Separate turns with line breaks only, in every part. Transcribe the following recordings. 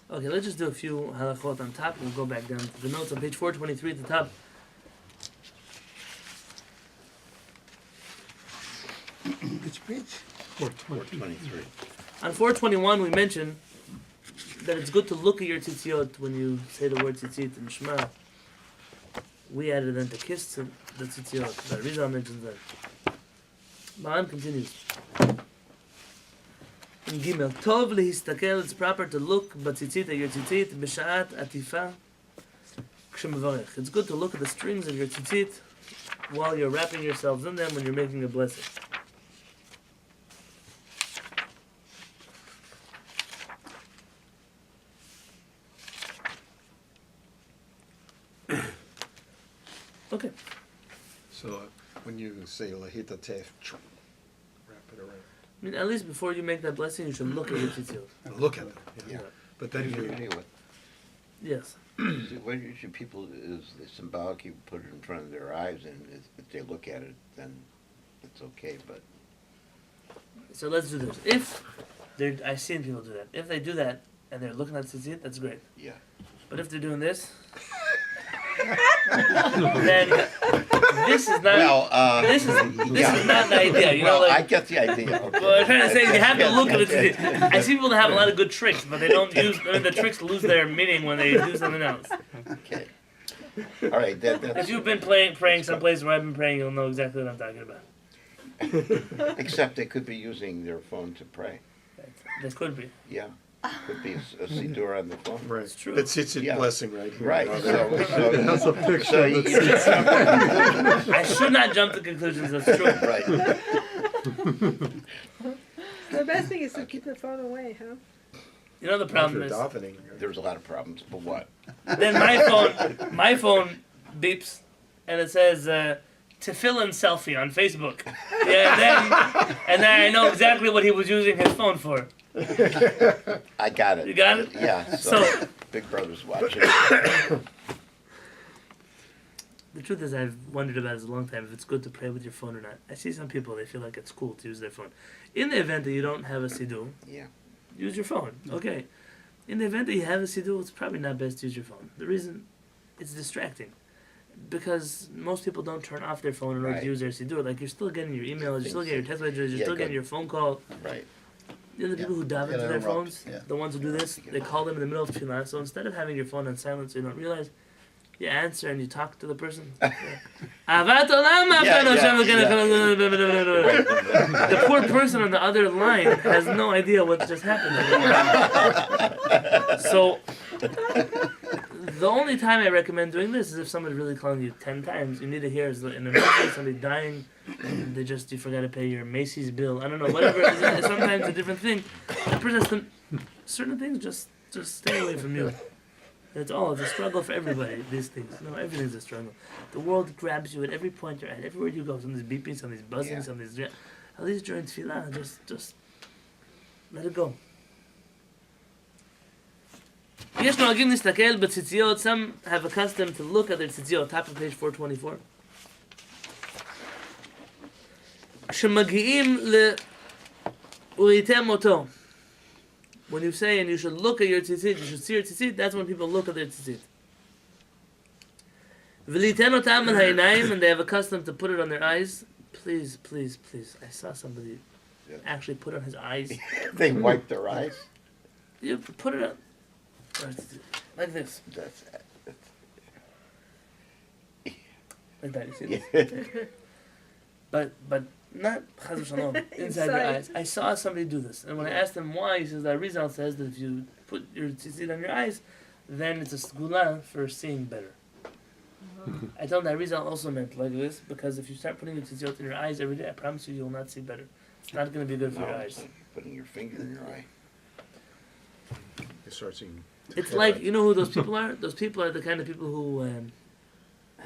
Okay, let's just do a few halachot on top, and we'll go back down to the notes on page 423 at the top.
Which page?
423.
On 421, we mentioned that it's good to look at your tzitziot when you say the word tzitzit in Shema. We added then to kiss the tzitziot. The Rizal mentions that. Ma'an continues. In Gimel, Tov lehistakel, it's proper to look b'tzitzit at your tzitzit, b'sha'at atifa k'shemavarech. It's good to look at the strings of your tzitzit while you're wrapping yourselves in them when you're making a blessing. Okay.
So when you say lahita tef, wrap it around.
I mean, at least before you make that blessing, you should look at your tzitzit.
And look at it.
Yeah.
But then you
Anyway,
Yes.
what usually people is symbolic, you put it in front of their eyes, and if they look at it, then it's okay, but
So let's do this. If I've seen people do that. If they do that and they're looking at tzitzit, that's great.
yeah.
But if they're doing this, then this is not. This is not the idea. You know,
Well, I
like.
get the idea. Okay.
What I'm trying to say is you have to look at it.
Okay.
I see people that have a lot of good tricks, but they don't use. I mean, the tricks lose their meaning when they do something else.
Okay. All right. That's
If you've been praying someplace where I've been praying, you'll know exactly what I'm talking about.
except they could be using their phone to pray.
This could be.
Yeah. Could be a siddur on the phone.
right.
It's true.
It's a
Yeah.
blessing right here.
Right.
Now,
So
That's a picture.
so you just jump to conclusions.
I should not jump to conclusions. That's true.
Right.
The best thing is to keep the phone away, huh?
You know the
if
problem
you're
is.
davening.
There's a lot of problems, but what?
Then my phone beeps, and it says tefillin selfie on Facebook. Yeah, and then I know exactly what he was using his phone for.
I got it.
You got it?
Yeah. So,
So-
Big Brother's watching.
The truth is, I've wondered about it a long time if it's good to pray with your phone or not. I see some people, they feel like it's cool to use their phone. In the event that you don't have a siddur,
Yeah.
use your phone. Okay. In the event that you have a siddur, it's probably not best to use your phone. The reason, it's distracting. Because most people don't turn off their phone in order
Right.
to use their siddur. Like, you're still getting your emails, you're still getting your text messages, you're
Yeah,
still
good.
getting your phone call.
Right.
You know the people who dive
Yeah,
into
they're
their phones?
interrupt,
The ones who do this, they call them in the middle of tefillah. So instead of having your phone on silent so you don't realize, you answer and you talk to the person. Avat olam,
Yeah,
Hashem,
yeah.
the poor person on the other line has no idea what just happened. So the only time I recommend doing this is if somebody's really calling you 10 times. You need to hear is an emergency, somebody dying, and you forgot to pay your Macy's bill. I don't know, whatever it is. Sometimes a different thing. The person has to, certain things just stay away from you. It's a struggle for everybody, these things. No, everything's a struggle. The world grabs you at every point you're at, everywhere you go. Somebody's beeping, somebody's buzzing,
Yeah.
somebody's... At least during tefillah, just let it go. יש נוהגים להסתכל בציציות, some have a custom to look at their ציציות, top of page 424. שמגיעים וראיתם אותו. When you say and you should look at your tzitzit, you should see your tzitzit, that's when people look at their tzitzit. וליתן אותם על העיניים, and they have a custom to put it on their eyes. Please, please, please. I saw somebody actually put it on his eyes.
They wipe their eyes.
You put it on. Like this.
That's
Like that, you see
yeah.
this? But not chas v'shalom, inside your
Inside.
eyes. I saw somebody do this, and when I asked him why, he says that Rizal says that if you put your tzitzit on your eyes, then it's a segula for seeing better. I told him that Rizal also meant like this, because if you start putting your tzitzit in your eyes every day, I promise you will not see better. It's not going to be good for
No,
your
it's
eyes.
like putting your finger in your eye.
You start seeing.
It's like, you know who those people are? Those people are the kind of people who, have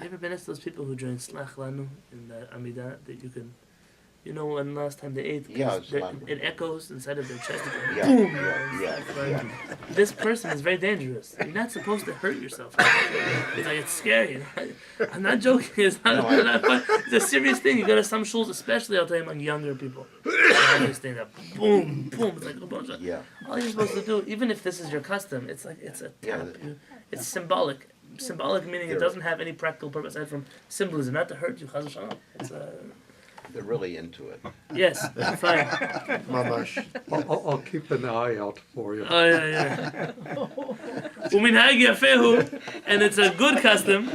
you ever been to those people who join Slach Lanu in the Amidah, that you can, you know when last time they ate, 'cause
Yeah, it's
they're-
Lanu.
it echoes inside of their chest. It goes
Yeah,
boom!
yeah.
This person is very dangerous. You're not supposed to hurt yourself. It's like, it's scary. I'm not joking. It's not,
No,
not fun. It's a serious thing. You go to some shuls, especially I'll tell you among younger people. have this thing that boom, boom. It's like a bunch of.
Yeah.
All you're supposed to do, even if this is your custom, it's like it's a tap. It's symbolic. Symbolic meaning it doesn't have any practical purpose aside from symbolism, not to hurt you. Chas v'shalom. It's
They're really into it.
yes, fine.
Mamash.
I'll keep an eye out for you.
Oh yeah. Uminhag yafehu, and it's a good custom.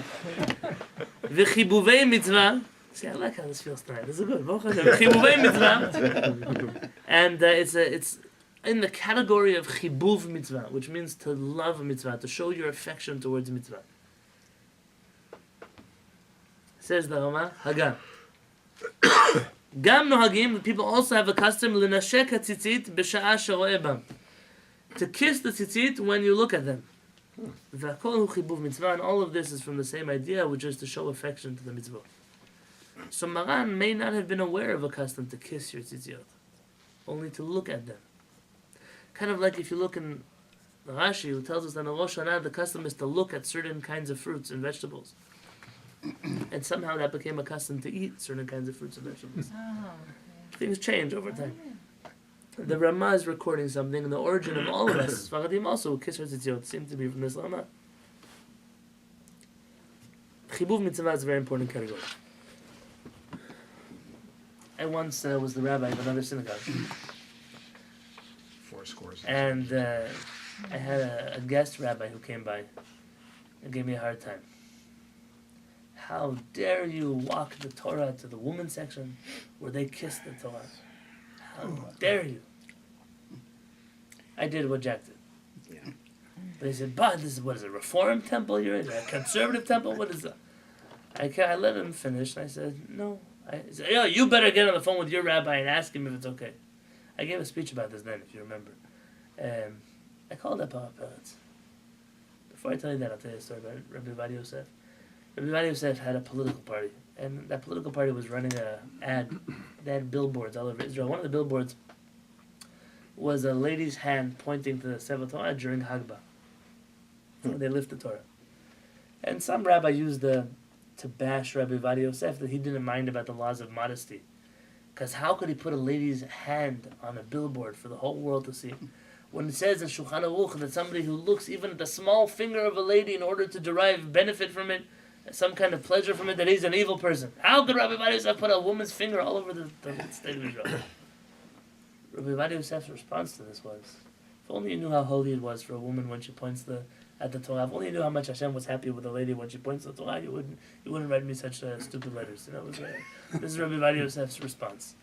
V'chibuvei mitzvah. See, I like how this feels tonight. This is good. Chibuvei mitzvah, and it's in the category of chibuv mitzvah, which means to love a mitzvah, to show your affection towards a mitzvah. Says the Rama, Haga. Gam nohagim, the people also have a custom l'nashek hatzitzit b'sha'a shero'eh bam, to kiss the tzitzit when you look at them. V'akol hu chibuv mitzvah, and all of this is from the same idea, which is to show affection to the mitzvah. So Maran may not have been aware of a custom to kiss your tzitziot, only to look at them. Kind of like if you look in Rashi, who tells us that in Rosh Hashanah the custom is to look at certain kinds of fruits and vegetables. And somehow that became a custom to eat certain kinds of fruits and vegetables. Things change over time. The Rama is recording something, and the origin of all of us, Sfaradim also, who kiss our tzitziot, seem to be from this Rama. Chibuv mitzvah is a very important category. I once was the rabbi of another synagogue. And I had a guest rabbi who came by and gave me a hard time. How dare you walk the Torah to the women's section where they kiss the Torah? How dare you? I did what Jack did.
Yeah.
But he said, "But this is what is it? A Reform temple you're in? A conservative temple? What is that?" I let him finish, and I said, "No." I said, "Yo, you better get on the phone with your rabbi and ask him if it's okay." I gave a speech about this then, if you remember. I called up our parents. Before I tell you that, I'll tell you a story about Rabbi Yosef. Rabbi Yosef had a political party, and that political party was running they had billboards all over Israel. One of the billboards was a lady's hand pointing to the Sefer Torah during Hagbah. They lift the Torah. And some rabbi used to bash Rabbi Yosef that he didn't mind about the laws of modesty. Because how could he put a lady's hand on a billboard for the whole world to see? When it says in Shulchan Aruch that somebody who looks even at the small finger of a lady in order to derive benefit from it, some kind of pleasure from it, that he's an evil person. How could Rabbi Yosef put a woman's finger all over the state of Israel? Rabbi Yosef's response to this was, if only you knew how holy it was for a woman when she points at the Torah, if only you knew how much Hashem was happy with a lady when she points to the Torah, you wouldn't write me such stupid letters. This is Rabbi Yosef's response.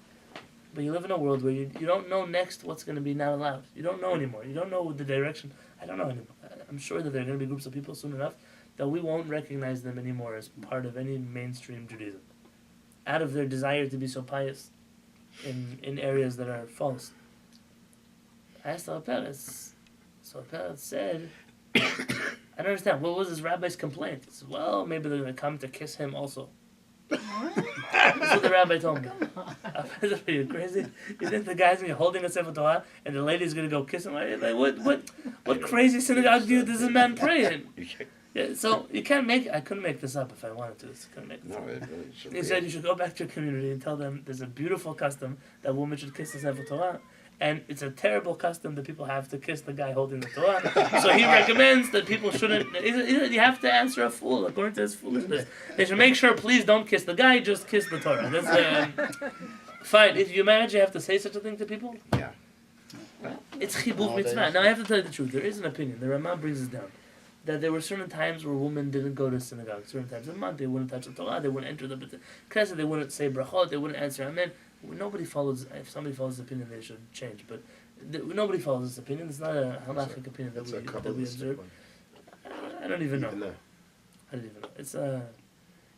But you live in a world where you don't know next what's going to be not allowed. You don't know anymore. You don't know the direction. I don't know anymore. I'm sure that there are going to be groups of people soon enough that we won't recognize them anymore as part of any mainstream Judaism, out of their desire to be so pious in areas that are false. I asked Al-Peretz. So Al-Peretz said, I don't understand. What was this rabbi's complaint? He said, well, maybe they're going to come to kiss him also. That's what the rabbi told me. Are you crazy? You think the guy's going to be holding a Sefer Torah and the lady's going to go kiss him? Like, what crazy synagogue does this man pray in? Yeah, so you can't I couldn't make this up if I wanted to. Couldn't make this up. He said you should go back to your community and tell them there's a beautiful custom that women should kiss the Sefer Torah. And it's a terrible custom that people have to kiss the guy holding the Torah. So he recommends that people shouldn't. You have to answer a fool according to his foolishness. They should make sure, please don't kiss the guy, just kiss the Torah. That's fine. If you manage, you have to say such a thing to people.
Yeah.
It's chibuv mitzvah. Now I have to tell you the truth. There is an opinion. The Rama brings us down that there were certain times where women didn't go to synagogue. Certain times of the month they wouldn't touch the Torah. They wouldn't enter the Knesset. They wouldn't say brachot. They wouldn't answer amen. Nobody follows. If somebody follows this opinion, they should change. But nobody follows this opinion. It's not a halachic opinion that we observe. I don't even know. I don't even know.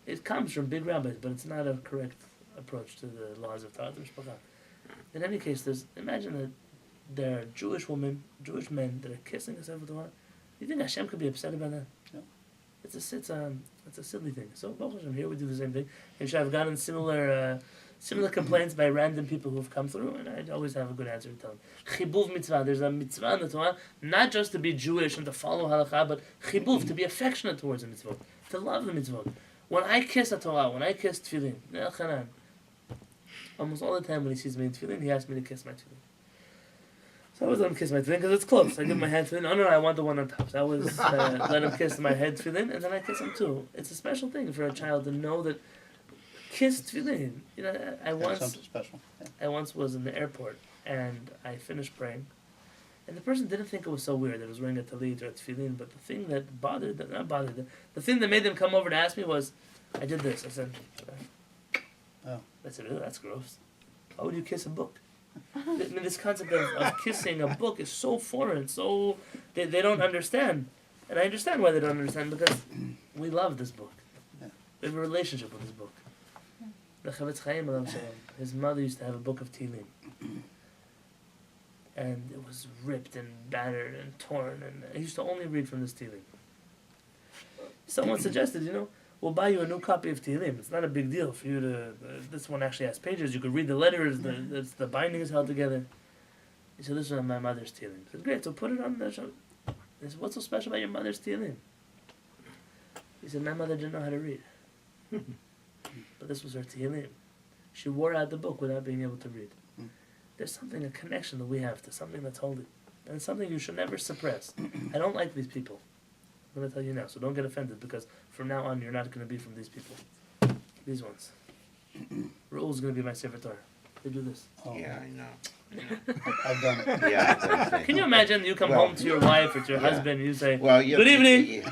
It comes from big rabbis, but it's not a correct approach to the laws of Torah Mishpacha. In any case, imagine that there are Jewish women, Jewish men that are kissing a Sefer Torah. You think Hashem could be upset about that? No. It's a silly thing. So Baruch Hashem, here we do the same thing. And I've gotten similar complaints by random people who've come through, and I always have a good answer to tell them. Chibuv mitzvah. There's a mitzvah in the Torah, not just to be Jewish and to follow halakha, but chibuv, to be affectionate towards the mitzvah, to love the mitzvah. When I kiss a Torah, when I kiss tefillin, Almost all the time when he sees me in tefillin, he asks me to kiss my tefillin. So I always let him kiss my tefillin because it's close. I give him my hand tefillin. Oh no, I want the one on top. So I always let him kiss my head tefillin, and then I kiss him too. It's a special thing for a child to know that kiss tefillin. You know,
Something special. Yeah.
I once was in the airport and I finished praying, and the person didn't think it was so weird that I was wearing a talit or a tefillin. But the thing that bothered them, not bothered them, the thing that made them come over to ask me was, I did this. I said,
Oh.
I said, "Ew, that's gross. Why would you kiss a book?" I mean, this concept of kissing a book is so foreign, so they don't understand. And I understand why they don't understand, because we love this book.
Yeah.
We have a relationship with this book. The Chavetz Chaim, Alav Shalom, his mother used to have a book of Tehillim. And it was ripped and battered and torn, and I used to only read from this Tehillim. Someone suggested, we'll buy you a new copy of Tehillim. It's not a big deal for you to. This one actually has pages. You could read the letters. The binding is held together. He said, "This is my mother's Tehillim." I said, "Great, so put it on the show." I said, "What's so special about your mother's Tehillim?" He said, "My mother didn't know how to read, but this was her Tehillim. She wore out the book without being able to read." There's something, a connection that we have to something that's holy, and something you should never suppress. I don't like these people. I'm going to tell you now, so don't get offended, because from now on, you're not going to be from these people. These ones. Ra'ul's going to be my Sefer Torah. They do this.
Oh,
Yeah, I know.
I've done it.
Yeah, that's what I'm saying.
Can you imagine you come
Well,
home to your wife or to your
yeah.
husband and you say,
Well, yeah,
"Good evening."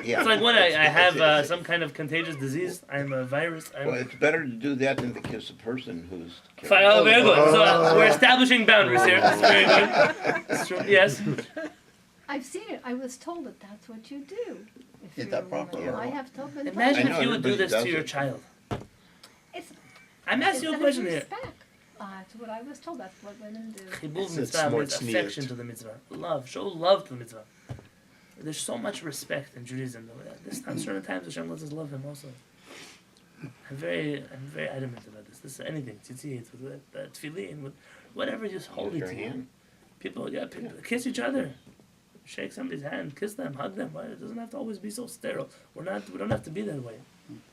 Yeah.
It's like, what, I have some kind of contagious disease? I'm a virus?
Well, it's better to do that than to kiss a person who's.
Oh, very good. So we're establishing boundaries here. That's very good. It's true. Yes?
I've seen it. I was told that that's what you do. If
Is
you're
that
a
proper?
woman. I have told them.
Imagine
I know
if you would do
everybody
this to
does
your
it.
child.
It's,
I'm asking you a question here.
Respect. That's what I was told. That's what women do.
Chibur
It's
mitzvah
more
means
tzniut.
affection to the mitzvah. Love. Show love to the mitzvah. There's so much respect in Judaism. This time, certain times Hashem lets us love Him also. I'm very adamant about this. This is anything. Tzitzit, with tefillin, with whatever is holy
Your
to you.
hand.
People kiss each other. Shake somebody's hand, kiss them, hug them. It doesn't have to always be so sterile. We don't have to be that way.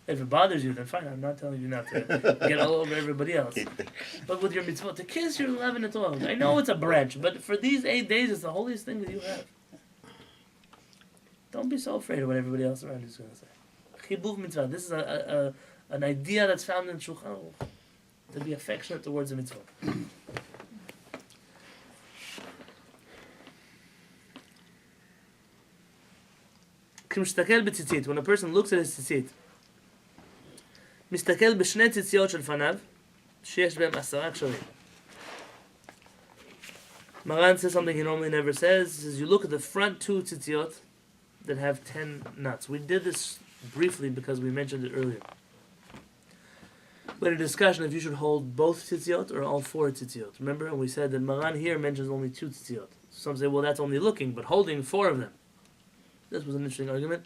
If it bothers you, then fine. I'm not telling you not to get all over everybody else. But with your mitzvot, to kiss, you're loving it all. I know it's a branch, but for these 8 days, it's the holiest thing that you have. Don't be so afraid of what everybody else around you is going to say. Chibuv mitzvah. This is an idea that's found in Shulchan Aruch. To be affectionate towards the mitzvah. When a person looks at his tzitzit, מסתכל בשני ציציות של פניו, שיש בהם 10 קשרים. Maran says something he normally never says. He says, you look at the front 2 tzitziot that have 10 nuts. We did this briefly because we mentioned it earlier. We had a discussion if you should hold both tzitziot or all 4 tzitziot. Remember, and we said that Maran here mentions only 2 tzitziot. Some say, well, that's only looking, but holding 4 of them. This was an interesting argument.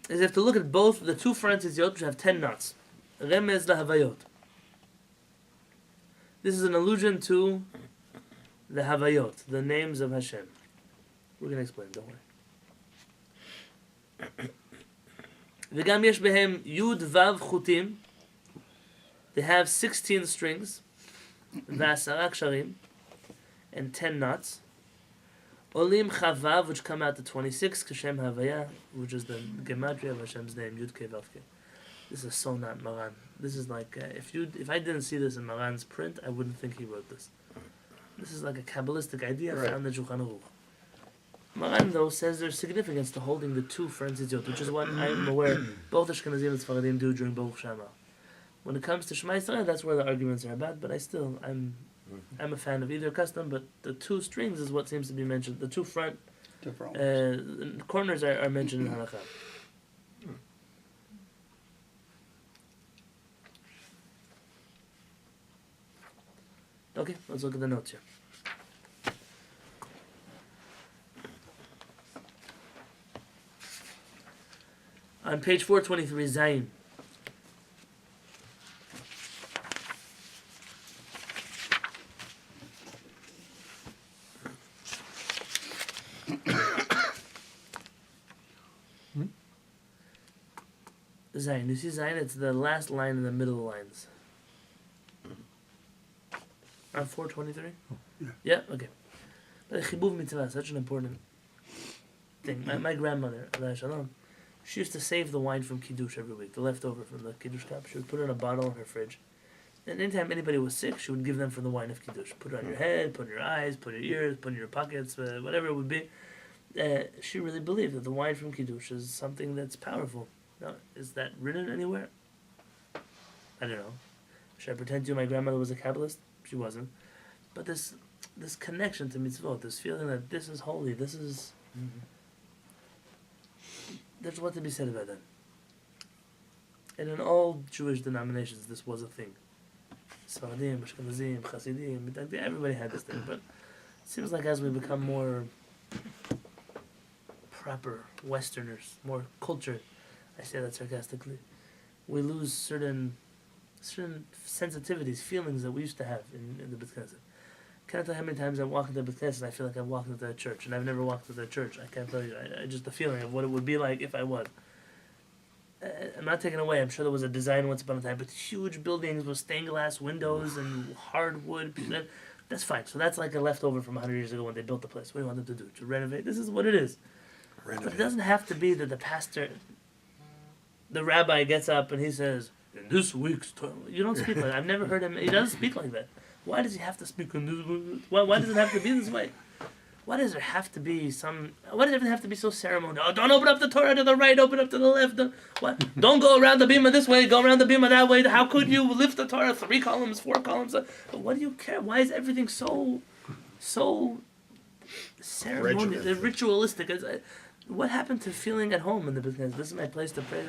Is if to look at both the 2 front tzitziot, which have 10 knots. Remez lahavayot. This is an allusion to the havayot, the names of Hashem. We're going to explain, don't worry. וגם יש בהם יוד וו חוטים. They have 16 strings. ו10 קשרים. And 10 knots. Olim Chavav, which come out to 26, Kashem Havaya, which is the gematria of Hashem's name, Yud Kei Vav Kei. This is so not Maran. This is like, if I didn't see this in Maran's print, I wouldn't think he wrote this. This is like a Kabbalistic idea found in Shulchan Aruch. Maran, though, says there's significance to holding the 2 front tzitzit, which is what I'm aware both Ashkenazim and Sfaradim do during Baruch Shama. When it comes to Shema Yisrael, that's where the arguments are about, but I'm a fan of either custom, but the 2 strings is what seems to be mentioned. The 2 front corners are mentioned in Halakha. Okay, let's look at the notes here. On page 423, Zayin. Zayin. You see Zayin? It's the last line in the middle lines. On 423? Yeah, okay. But Chibuv Mitzvah, such an important thing. My grandmother, Alayhi Shalom, she used to save the wine from Kiddush every week, the leftover from the Kiddush cup. She would put it in a bottle in her fridge. And anytime anybody was sick, she would give them from the wine of Kiddush. Put it on your head, put it in your eyes, put it in your ears, put it in your pockets, whatever it would be. She really believed that the wine from Kiddush is something that's powerful. Now, is that written anywhere? I don't know. Should I pretend to you my grandmother was a Kabbalist? She wasn't. But this connection to mitzvot, this feeling that this is holy, this is... There's what to be said about that. And in all Jewish denominations, this was a thing. Sfaradim, Ashkenazim, Hasidim, everybody had this thing. But it seems like as we become more proper Westerners, more cultured, I say that sarcastically, we lose certain sensitivities, feelings that we used to have in the Beit Knesset. I can't tell you how many times I walk into the Beit Knesset and I feel like I've walked into a church, and I've never walked into a church. I can't tell you. I just the feeling of what it would be like if I was. I'm not taking away. I'm sure there was a design once upon a time, but huge buildings with stained glass windows and hardwood. That's fine. So that's like a leftover from 100 years ago when they built the place. What do you want them to do? To renovate? This is what it is. But it doesn't have to be that the pastor, the rabbi gets up and he says, in this week's term, you don't speak like that. I've never heard him. He doesn't speak like that. Why does he have to speak in this? Why does it have to be this way? Why does there have to be why does everything have to be so ceremonial? Oh, don't open up the Torah to the right, open up to the left. Don't go around the bima this way, go around the bima that way. How could you lift the Torah 3 columns, 4 columns? What do you care? Why is everything so ceremonial, ritualistic? What happened to feeling at home in the business? This is my place to pray.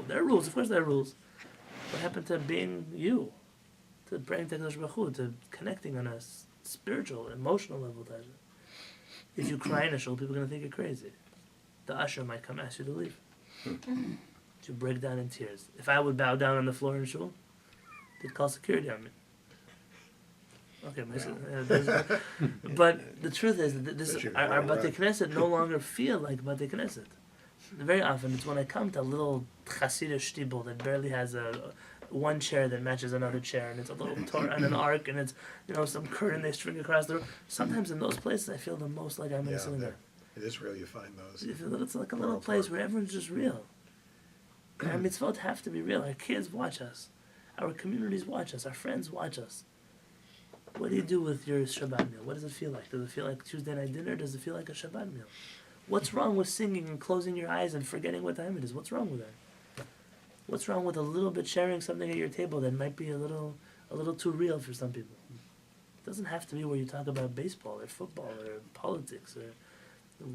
There are rules, of course there are rules. What happened to being you? To praying to HaKadosh Baruch Hu, to connecting on a spiritual, emotional level. If you cry in a shul, people are going to think you're crazy. The usher might come ask you to leave. To break down in tears. If I would bow down on the floor in shul, they'd call security on me. Okay, but the truth is that our Bate Knesset no longer feel like Bate Knesset. Very often, it's when I come to a little Hasidic shtibel that barely has one chair that matches another chair, and it's a little Torah and an ark, and it's some curtain they string across the room. Sometimes in those places, I feel the most like I'm in a synagogue.
It is rare you find those.
It's like a little place where everyone's just real. Our mitzvot have to be real. Our kids watch us. Our communities watch us. Our friends watch us. What do you do with your Shabbat meal? What does it feel like? Does it feel like Tuesday night dinner? Does it feel like a Shabbat meal? What's wrong with singing and closing your eyes and forgetting what time it is? What's wrong with that? What's wrong with a little bit sharing something at your table that might be a little too real for some people? It doesn't have to be where you talk about baseball or football or politics or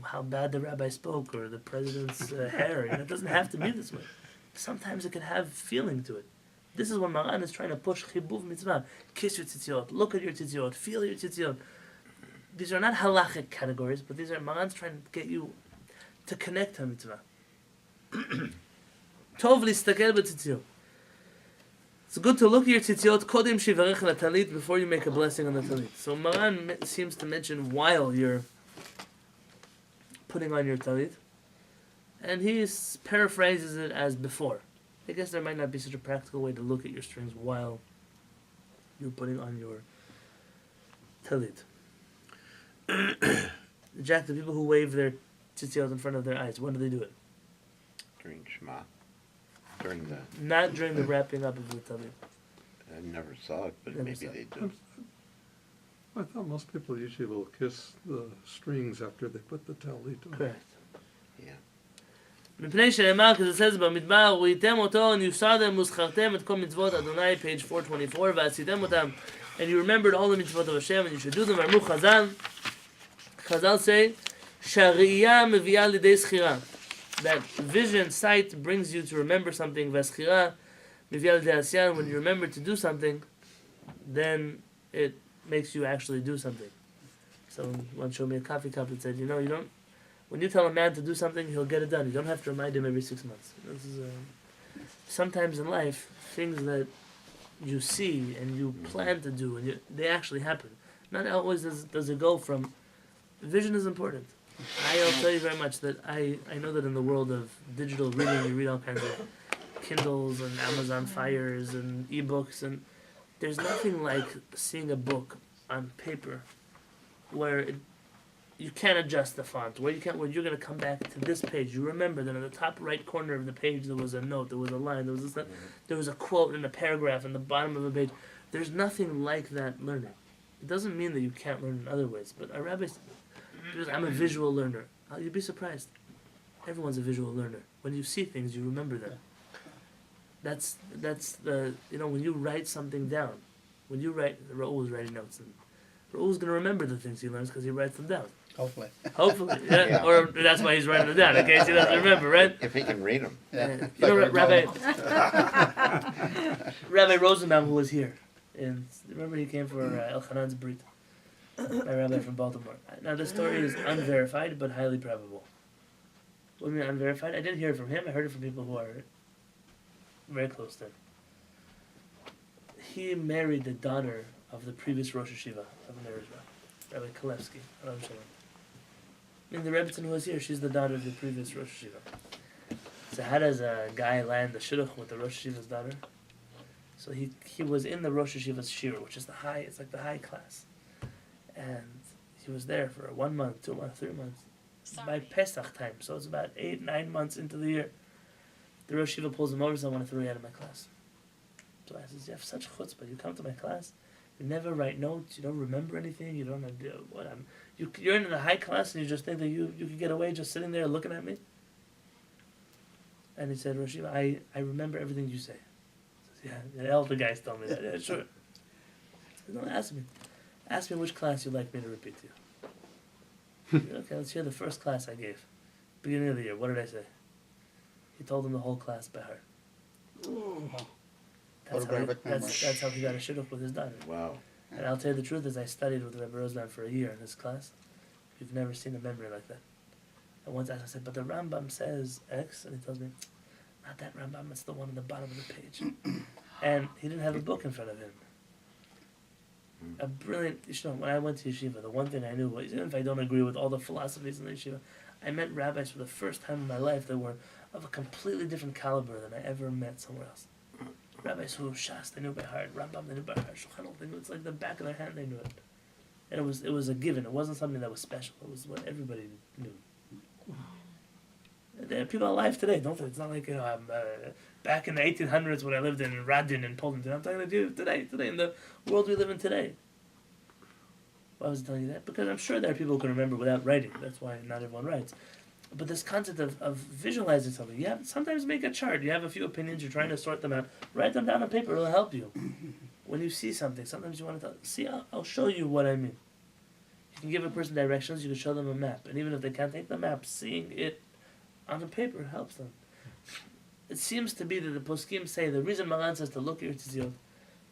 how bad the rabbi spoke or the president's hair. It doesn't have to be this way. Sometimes it can have feeling to it. This is what Maran is trying to push. Chibuv mitzvah. Kiss your tzitziot. Look at your tzitziot. Feel your tzitziot. These are not halachic categories, but these are Maran's trying to get you to connect to mitzvah. Tov listakel b'tzitziot. It's good to look at your tzitziot kodim shivarech latalit before you make a blessing on the talit. So Maran seems to mention while you're putting on your talit, and he paraphrases it as before. I guess there might not be such a practical way to look at your strings while you're putting on your talit. Jack, the people who wave their tzitziot in front of their eyes, when do they do it?
During Shema.
Not during the wrapping up of the talit.
I never saw it, but maybe they do.
I thought most people usually will kiss the strings after they put the talit on.
Correct.
Yeah.
מפני שנאמר, because it says במדבר, וראיתם אותו, ונפסדתם וזכרתם את כל מצוות אדוני, page 424, ועשיתם אותם, and you remembered all the mitzvot of Hashem, and you should do them. אמרו חז"ל, Chazal say, שהראייה מביאה לידי זכירה. That vision, sight, brings you to remember something. והזכירה מביאה לידי עשייה. When you remember to do something, then it makes you actually do something. Someone once showed me a coffee cup that said, you don't. When you tell a man to do something, he'll get it done. You don't have to remind him every 6 months. This is sometimes in life, things that you see and you plan to do, and they actually happen. Not always does it go from... Vision is important. I'll tell you very much that I know that in the world of digital reading, you read all kinds of Kindles and Amazon Fires and ebooks, and there's nothing like seeing a book on paper where you can't adjust the font, where you're gonna come back to this page. You remember that in the top right corner of the page there was a note, there was a line, there was a quote in a paragraph in the bottom of a page. There's nothing like that learning. It doesn't mean that you can't learn in other ways, but our rabbi says, I'm a visual learner. You'd be surprised. Everyone's a visual learner. When you see things, you remember them. That's the, when you write something down, Raoul was writing notes, and Raoul's going to remember the things he learns because he writes them down.
Hopefully.
Hopefully, yeah.
Yeah.
Or that's why he's writing them down, in case he doesn't remember, right?
If he can read them.
Yeah.
Rabbi Rosenbaum, who was here, and remember he came for Elchanan's Brit, my rabbi from Baltimore. Now the story is unverified, but highly probable. What do you mean unverified? I didn't hear it from him. I heard it from people who are very close to him. He married the daughter of the previous Rosh Hashiva of Amerizra, Rabbi Kalevsky. And the Rebbitzin who was here, she's the daughter of the previous Rosh Hashiva. So how does a guy land the shidduch with the Rosh Hashiva's daughter? So he was in the Rosh Hashiva's Shaar, which is it's like the high class. And he was there for 1 month, 2 months, 3 months. By Pesach time, so it's about 8-9 months into the year. The Rosh Hashiva pulls him over and says, I want to throw you out of my class. So I says, you have such chutzpah, you come to my class, you never write notes, you don't remember anything, you don't know you're in the high class and you just think that you can get away just sitting there looking at me? And he said, Rosh Hashiva, I remember everything you say. Says, yeah, the elder guys told me that. Yeah, sure. Said, no, ask me. Ask me which class you'd like me to repeat to you. Okay, let's hear the first class I gave. Beginning of the year, what did I say? He told him the whole class by heart. That's how he got a shidduch with his daughter.
Wow.
And I'll tell you the truth, as I studied with Rabbi Rosenbaum for a year in his class, you've never seen a memory like that. And once I said, but the Rambam says X, and he tells me, not that Rambam, it's the one on the bottom of the page. And he didn't have a book in front of him. A brilliant, when I went to yeshiva, the one thing I knew was, even if I don't agree with all the philosophies in the yeshiva, I met rabbis for the first time in my life that were of a completely different caliber than I ever met somewhere else. Rabbis who Shas, they knew by heart. Rambam, they knew by heart. Shulchan Aruch, they knew. It's like the back of their hand, they knew it. And it was a given. It wasn't something that was special. It was what everybody knew. There are people alive today, don't they? It's not like, I'm back in the 1800s when I lived in Radin in Poland. I'm talking to you today, in the world we live in today. Why was I telling you that? Because I'm sure there are people who can remember without writing. That's why not everyone writes. But this concept of visualizing something, sometimes make a chart. You have a few opinions, you're trying to sort them out. Write them down on paper, it'll help you. When you see something, sometimes you want to I'll show you what I mean. You can give a person directions, you can show them a map. And even if they can't take the map, seeing it on the paper helps them. It seems to be that the poskim say the reason Maran says to look at your tzitzit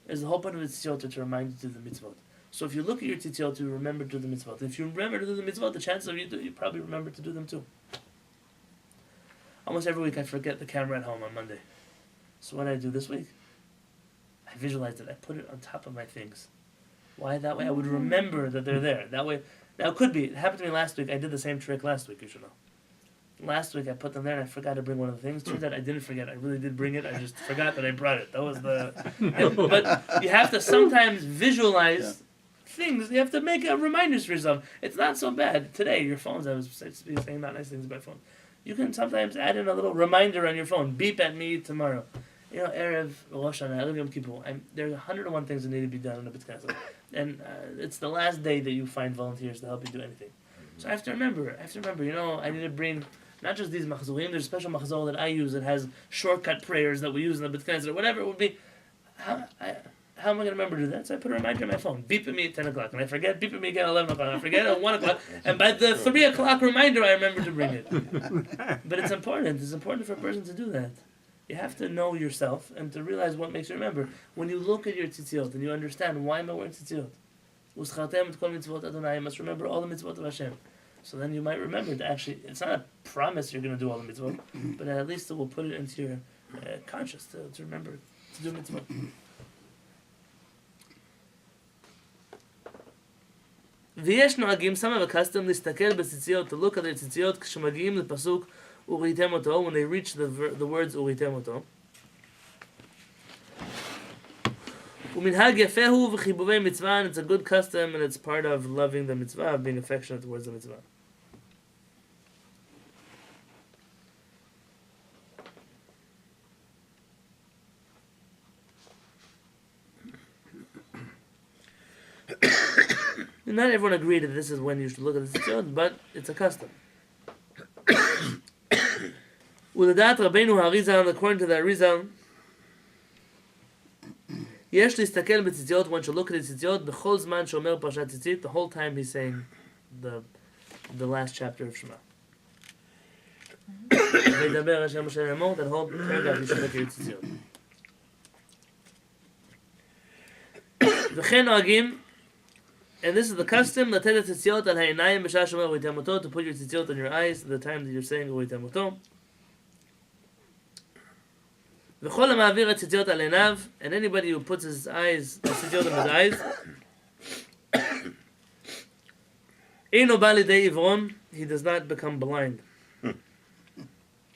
is the whole point of the tzitzit to remind you to the mitzvot. So if you look at your tzitzit, you remember to do the mitzvot. If you remember to do the mitzvot, the chances of you probably remember to do them too. Almost every week I forget the camera at home on Monday. So what did I do this week? I visualized it. I put it on top of my things. Why? That way I would remember that they're there. That way, now it could be. It happened to me last week. I did the same trick last week, you should know. Last week I put them there and I forgot to bring one of the things. Turns out I didn't forget. I really did bring it. I just forgot that I brought it. That was but you have to sometimes visualize things. You have to make reminders for yourself. It's not so bad. Today, your phones, I was saying not nice things about phone. You can sometimes add in a little reminder on your phone. Beep at me tomorrow. Erev Rosh Hashanah, Yom Kippur. There's 101 things that need to be done in the Beit Knesset. And it's the last day that you find volunteers to help you do anything. So I have to remember, I need to bring not just these machzorim, there's a special machzor that I use that has shortcut prayers that we use in the Beit Knesset or whatever it would be. How am I going to remember to do that? So I put a reminder on my phone. Beep at me at 10 o'clock. And I forget, beep at me again at 11 o'clock. I forget at 1 o'clock. And by the 3 o'clock reminder, I remember to bring it. But it's important. It's important for a person to do that. You have to know yourself and to realize what makes you remember. When you look at your tzitziot and you understand, why am I wearing tzitziot? I must remember all the mitzvot of Hashem. So then you might remember to actually, it's not a promise you're going to do all the mitzvot, but at least it will put it into your conscious to remember to do mitzvot. ויש נוהגים, some have a custom, להסתכל בציציות, to look at their ציציות, כשמגיעים לפסוק, וראיתם אותו, when they reach the words, וראיתם אותו. ומנהג יפה הוא וחיבובי מצווה, and it's a good custom and it's part of loving the mitzvah, of being affectionate towards the mitzvah. Not everyone agreed that this is when you should look at the tzitzit, but it's a custom. ולדעת רבינו האריזל, according to the Arizal, יש להסתכל בציציות, one should look at the ציציות, בכל זמן שאומר פרשת ציצית, the whole time he's saying the last chapter of Shema. וידבר השם משה לאמור, that whole paragraph you should look at your ציציות. וכן נוהגים, and this is the custom, לתת את הציציות על העיניים בשעה שאומר וייתם אותו, to put your ציציות on your eyes at the time that you're saying וייתם אותו. וכל המעביר את ציציות על עיניו, and anybody who puts his eyes, ציציות on his eyes, אינו בא לידי עיוורון, he does not become blind.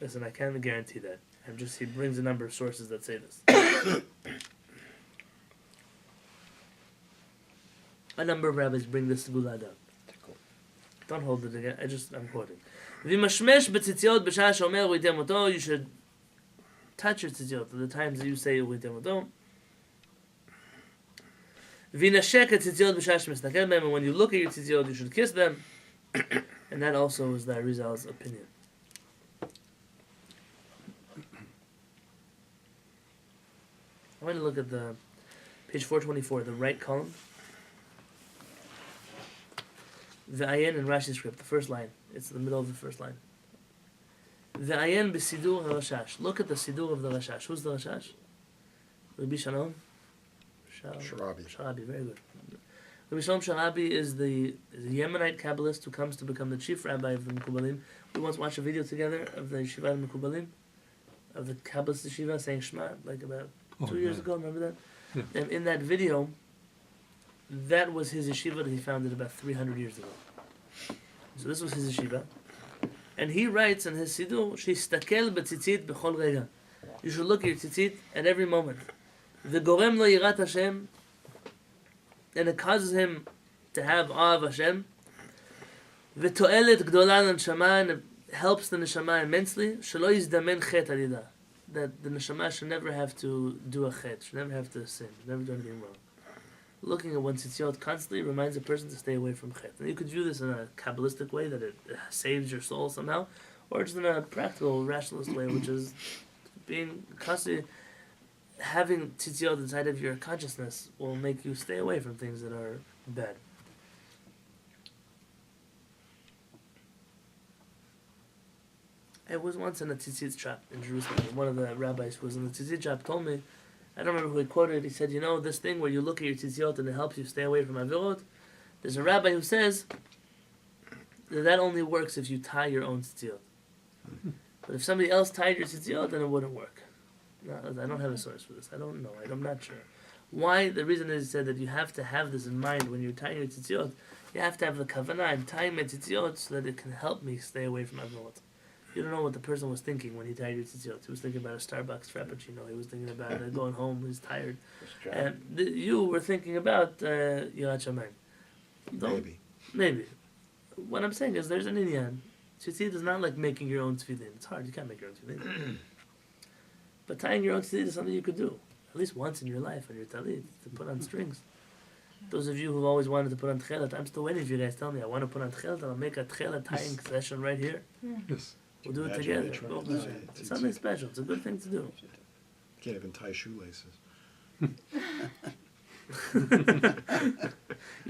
Listen, I can't guarantee that. He brings a number of sources that say this. A number of rabbis bring this to Gula Adam. Don't hold it again, I'm quoting. ומשמש בציציות בשעה שאומר וייתם אותו, you should touch your tzitziot at the times that you say וייתם אותו. וינשק את ציציות בשעה שמסתכל בהם, and when you look at your tzitziot, you should kiss them. And that also is the Arizal's opinion. I want to look at the page 424, the right column. The ayin in Rashi's script, the first line. It's in the middle of the first line. The ayin b'sidur ha-Rashash. Look at the sidur of the Rashash. Who's the Rashash? Rabbi Shalom?
Sharabi.
Sharabi, very good. Rabbi Shalom Sharabi is the Yemenite Kabbalist who comes to become the chief rabbi of the Mekubalim. We once watched a video together of the Yeshiva of Mekubalim, of the Kabbalist Yeshiva saying Shema, like about 2 years ago, remember that?
Yeah.
And in that video, that was his yeshiva that he founded about 300 years ago. So this was his yeshiva. And he writes in his Siddur, Shistakel b'tzitzit b'chol rega. You should look at your tzitzit at every moment. V'gorem lo yirat Hashem, and it causes him to have awe of Hashem. V'to'elet gdola l'neshama, and it helps the neshama immensely. Shelo yizdamen chet alidah. That the neshama should never have to do a chet, should never have to sin, never do anything wrong. Looking at one's tzitziot constantly reminds a person to stay away from chet. And you could view this in a Kabbalistic way, that it saves your soul somehow, or just in a practical, rationalist way, which is being constantly having tzitziot inside of your consciousness will make you stay away from things that are bad. I was once in a tzitzit shop in Jerusalem. One of the rabbis who was in the tzitzit shop told me, I don't remember who he quoted, he said, you know, this thing where you look at your tzitzit and it helps you stay away from avirot, there's a rabbi who says that only works if you tie your own tzitzit. But if somebody else tied your tzitzit, then it wouldn't work. No, I don't have a source for this. I don't know. I'm not sure. Why? The reason is he said that you have to have this in mind when you're tying your tzitzit. You have to have the kavanah. I'm tying my tzitzit so that it can help me stay away from avirot. You don't know what the person was thinking when he tied your tzitzit. He was thinking about a Starbucks Frappuccino. He was thinking about going home. He's tired. And you were thinking about Yirat Shamayim. Maybe. What I'm saying is there's an inyan. Tzitzit is not like making your own tefillin. It's hard. You can't make your own tefillin. But tying your own tefillin is something you could do. At least once in your life on your talit, to put on strings. Those of you who've always wanted to put on tchelet, I'm still waiting for you guys to tell me, I want to put on tchelet, I'll make a tchelet tying session right here.
Yes.
We'll do it together. It's something special. It's a good thing to do.
Can't even tie shoelaces.
You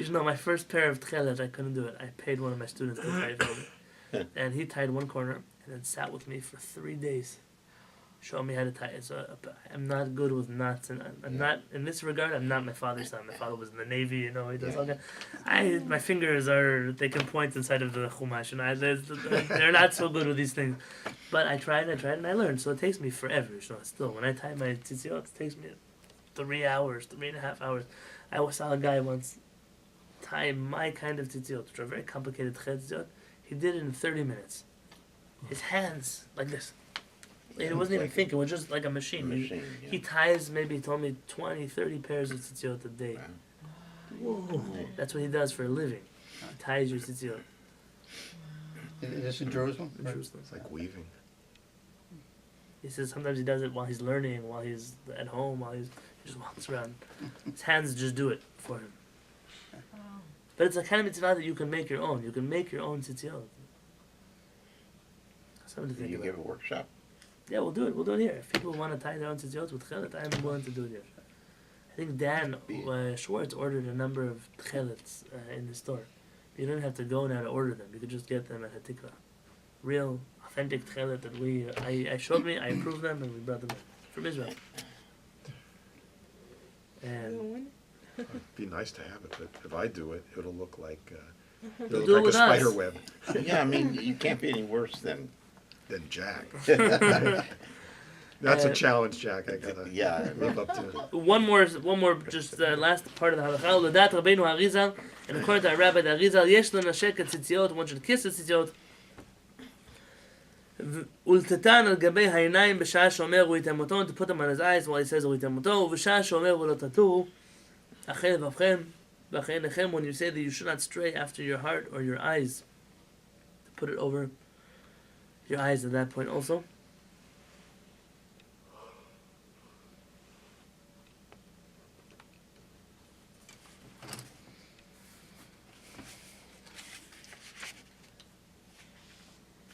should know, my first pair of tchelet, I couldn't do it. I paid one of my students to tie it for me. And he tied one corner and then sat with me for 3 days. Showed me how to tie it. So I'm not good with knots, and I'm not, in this regard, I'm not my father's son. My father was in the Navy, you know, he does all that. My fingers they can point inside of the chumash, and they're not so good with these things. But I tried, and I learned. So it takes me forever, you know, still. When I tie my tzitziot, it takes me 3 hours, 3.5 hours. I saw a guy once tie my kind of tzitziot, which are very complicated tzitziot. He did it in 30 minutes. His hands, like this. He wasn't even thinking. It was just like a machine.
Machine,
He
yeah.
ties, maybe he told me, 20, 30 pairs of tzitziot a day.
Wow.
That's what he does for a living. He ties your tzitziot.
Is this in Jerusalem?
in Jerusalem.
It's like weaving.
He says sometimes he does it while he's learning, while he's at home, he just walks around. His hands just do it for him. But it's a kind of mitzvah that you can make your own. You can make your own tzitziot. Something to
Do
think
you
about.
give a workshop?
Yeah, we'll do it. We'll do it here. If people want to tie their own tzitziot with Kehillat, I'm willing to do it here. I think Dan Schwartz ordered a number of Kehillats in the store. You don't have to go now to order them. You could just get them at Hatikva. Real, authentic Kehillat that I showed me, I approved them, and we brought them in from Israel. And
It'd be nice to have it, but if I do it, it'll look like
You'll do it
a
with
spider
us.
web
Yeah, I mean, you can't be any worse than,
than Jack. That's a challenge, Jack. I gotta
yeah.
live up to.
one more, just last part of the halacha. L'dat Rabbeinu Harizal, and according to our rabbi the Harizal, yesh l'nashek tzitziot. One should kiss the tzitziot. Ultatan al gabei ha'inayim b'shah shomer u'item oto, to put them on his eyes while he says u'item oto. V'shah shomer v'lo tatu. Achei v'avchem v'achei nechem. When you say that you should not stray after your heart or your eyes, to put it over your eyes at that point also.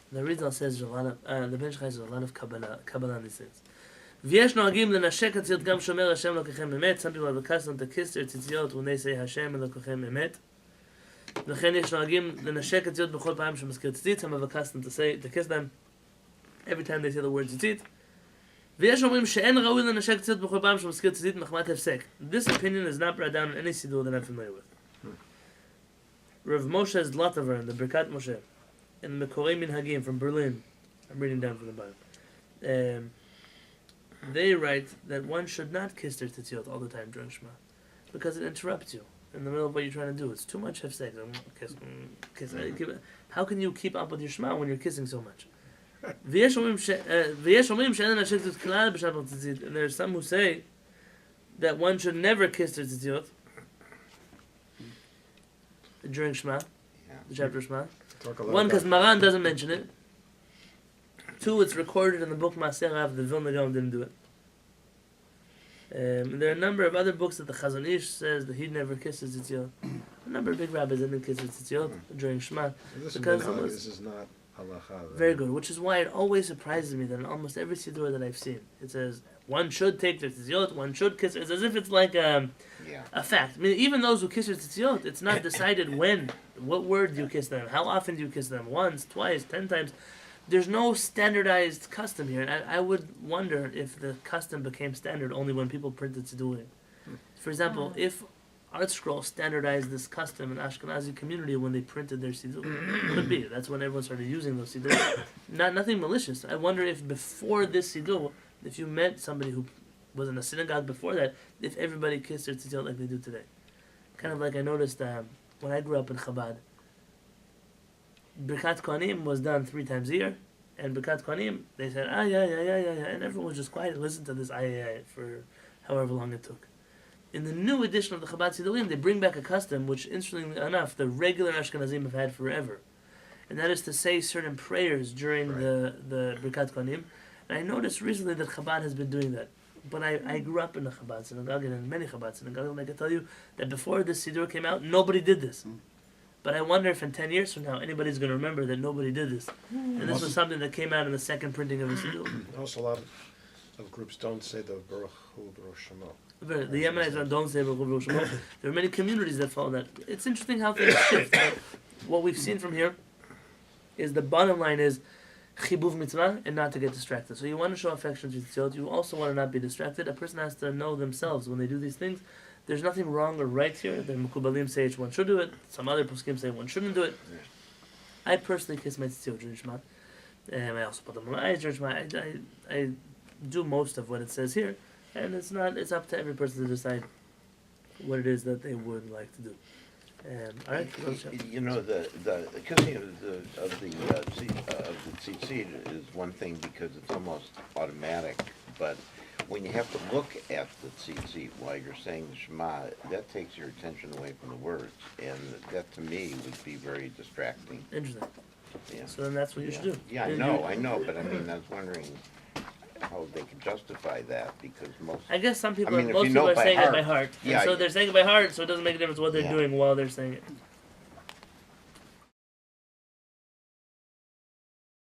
The Rizal says a lot of, the Ben Shchai says a lot of Kabbalah on these things. V'yesh noagim l'nashek hatziyot gam shomer Hashem lokachem emet. Some people have a custom to kiss their tzitziot when they say Hashem lokachem emet. V'chen yesh noagim l'nashek hatziyot b'chol pa'am shemazkir tzitzit. Some have a custom to kiss them every time they say the word tzitzit. V'yesh omrim she'en raui l'nashek hatziyot b'chol pa'am shemazkir tzitzit machmat hefsek. This opinion is not brought down in any siddur that I'm familiar with. Rav Moshe Zlatover in the Birkat Moshe, and the Mekorei Minhagim from Berlin, I'm reading down from the bottom. They write that one should not kiss their tzitziot all the time during Shema, because it interrupts you in the middle of what you're trying to do. It's too much hefsek. Kiss. How can you keep up with your Shema when you're kissing so much? V'yesh omrim she'en nashek tzitziot klal b'shat tzitzit. And there are some who say that one should never kiss their tzitziot during Shema, the chapter of Shema.
Talk a lot
One, because
about
Maran doesn't mention it. Two, it's recorded in the book Maaser Av. The Vilna Gaon didn't do it. There are a number of other books that the Chazon Ish says that he never kisses tzitziot. A number of big rabbis didn't kiss tzitziot during Shema.
this is
because
minhag,
it was-
this is not halacha.
Very good. Which is why it always surprises me that in almost every siddur that I've seen, it says one should take their tzitziot, one should kiss. It's as if it's like
Yeah.
a fact. I mean, even those who kiss their tzitziot, it's not decided when, what word do you kiss them, how often do you kiss them, once, twice, 10 times. There's no standardized custom here, and I would wonder if the custom became standard only when people printed tziddurim. For example, if Art Scroll standardized this custom in Ashkenazi community when they printed their siddur, could be. That's when everyone started using those siddur. Nothing malicious. I wonder if before this siddur, if you met somebody who was in a synagogue before that, if everybody kissed their tzitzit like they do today. Kind of like I noticed when I grew up in Chabad, Birkat Kohanim was done 3 times a year, and Birkat Kohanim, they said, yeah, and everyone was just quiet and listened to this for however long it took. In the new edition of the Chabad Siddurim, they bring back a custom which, interestingly enough, the regular Ashkenazim have had forever. And that is to say certain prayers during the Birkat Kohanim. And I noticed recently that Chabad has been doing that. But I grew up in a Chabad synagogue and in many Chabad synagogues, and I can tell you that before this Siddur came out, nobody did this. But I wonder if in 10 years from now, anybody's going to remember that nobody did this. And this was something that came out in the second printing of the Siddur.
Also, a lot of groups don't say the Baruch Hu Baruch Shemo.
The Yemenites don't say Baruch Hu Shemo. There are many communities that follow that. It's interesting how things shift. What we've seen from here is the bottom line is chibuv mitzvah and not to get distracted. So you want to show affection to tzitziot. You also want to not be distracted. A person has to know themselves when they do these things. There's nothing wrong or right here. The Mukubalim say one should do it. Some other poskim say one shouldn't do it. I personally kiss my tzitziot during Shema. I also put them on my eyes during Shema. I do most of what it says here. And it's up to every person to decide what it is that they would like to do. All right, go Shaar.
You know, the kissing of the tzitzit is one thing because it's almost automatic, but when you have to look at the tzitzit while you're saying the Shema, that takes your attention away from the words, and that to me would be very distracting.
Interesting.
Yeah.
So then that's what you should do.
Yeah, I
You-
know, but I mean, I was wondering how they can justify that because most.
I guess some people,
I mean, if
most
you
people
know
are
by
saying it by
heart,
heart.
yeah,
And so they're saying it by heart, so it doesn't make a difference what they're
Yeah.
doing while they're saying it.